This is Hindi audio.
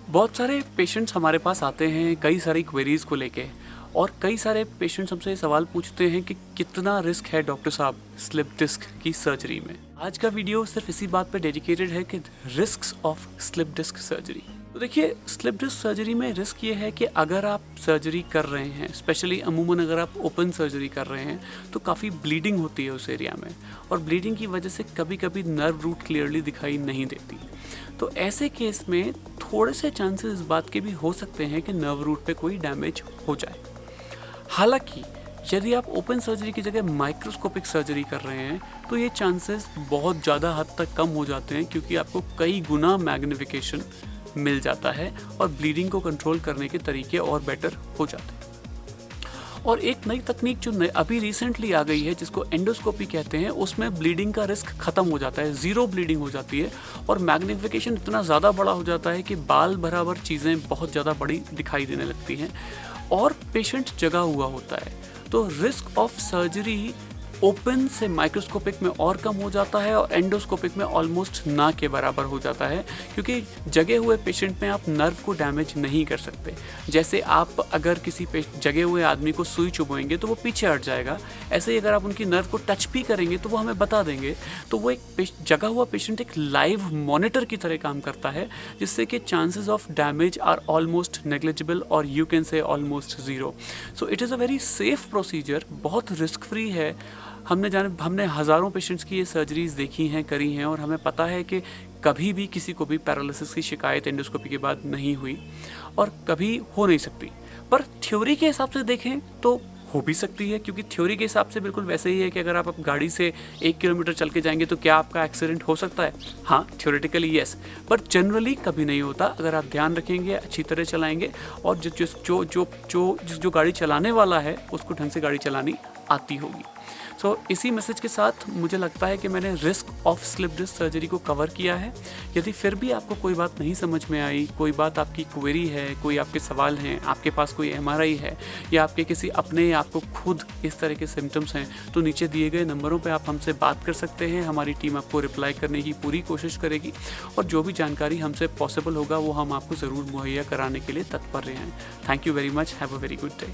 बहुत सारे पेशेंट्स हमारे पास आते हैं कई सारी क्वेरीज़ को लेके, और कई सारे पेशेंट्स हमसे सवाल पूछते हैं कि कितना रिस्क है डॉक्टर साहब स्लिप डिस्क की सर्जरी में। आज का वीडियो सिर्फ इसी बात पे डेडिकेटेड है कि risks of slip disc surgery. तो देखिए, स्लिप डिस्क सर्जरी में रिस्क ये है कि अगर आप सर्जरी कर रहे हैं, स्पेशली अमूमन अगर आप ओपन सर्जरी कर रहे हैं, तो काफ़ी ब्लीडिंग होती है उस एरिया में, और ब्लीडिंग की वजह से कभी कभी नर्व रूट क्लियरली दिखाई नहीं देती। तो ऐसे केस में थोड़े से चांसेस इस बात के भी हो सकते हैं कि नर्व रूट पे कोई डैमेज हो जाए। हालांकि यदि आप ओपन सर्जरी की जगह माइक्रोस्कोपिक सर्जरी कर रहे हैं तो ये चांसेस बहुत ज़्यादा हद तक कम हो जाते हैं, क्योंकि आपको कई गुना मैग्निफिकेशन मिल जाता है और ब्लीडिंग को कंट्रोल करने के तरीके और बेटर हो जाते हैं। और एक नई तकनीक जो अभी रिसेंटली आ गई है, जिसको एंडोस्कोपी कहते हैं, उसमें ब्लीडिंग का रिस्क खत्म हो जाता है, ज़ीरो ब्लीडिंग हो जाती है, और मैग्निफिकेशन इतना ज़्यादा बड़ा हो जाता है कि बाल बराबर चीज़ें बहुत ज़्यादा बड़ी दिखाई देने लगती हैं और पेशेंट जगा हुआ होता है। तो रिस्क ऑफ सर्जरी ओपन से माइक्रोस्कोपिक में और कम हो जाता है और एंडोस्कोपिक में ऑलमोस्ट ना के बराबर हो जाता है, क्योंकि जगे हुए पेशेंट में आप नर्व को डैमेज नहीं कर सकते। जैसे आप अगर किसी जगे हुए आदमी को सुई चुभोएंगे तो वो पीछे हट जाएगा, ऐसे ही अगर आप उनकी नर्व को टच भी करेंगे तो वो हमें बता देंगे। तो वो एक जगा हुआ पेशेंट एक लाइव मॉनिटर की तरह काम करता है, जिससे कि chances of damage are almost negligible, और you can say almost zero. So it is a very safe procedure, बहुत रिस्क फ्री है। हमने हज़ारों पेशेंट्स की ये सर्जरीज देखी हैं, करी हैं, और हमें पता है कि कभी भी किसी को भी पैरालिसिस की शिकायत एंडोस्कोपी के बाद नहीं हुई और कभी हो नहीं सकती। पर थ्योरी के हिसाब से देखें तो हो भी सकती है, क्योंकि थ्योरी के हिसाब से बिल्कुल वैसे ही है कि अगर आप गाड़ी से 1 किलोमीटर चल के जाएंगे तो क्या आपका एक्सीडेंट हो सकता है? हाँ, थ्योरेटिकली यस, पर जनरली कभी नहीं होता अगर आप ध्यान रखेंगे, अच्छी तरह चलाएंगे, और जो गाड़ी चलाने वाला है उसको ढंग से गाड़ी चलानी आती होगी। सो इसी मैसेज के साथ मुझे लगता है कि मैंने risk of slip disc surgery को कवर किया है। यदि फिर भी आपको कोई बात नहीं समझ में आई, कोई बात आपकी क्वेरी है, कोई आपके सवाल हैं, आपके पास कोई MRI है, या आपके किसी अपने या आपको खुद इस तरह के सिम्टम्स हैं, तो नीचे दिए गए नंबरों पे आप हमसे बात कर सकते हैं। हमारी टीम आपको रिप्लाई करने की पूरी कोशिश करेगी, और जो भी जानकारी हमसे पॉसिबल होगा वो हम आपको ज़रूर मुहैया कराने के लिए तत्पर हैं। Thank you very much, have a very good day.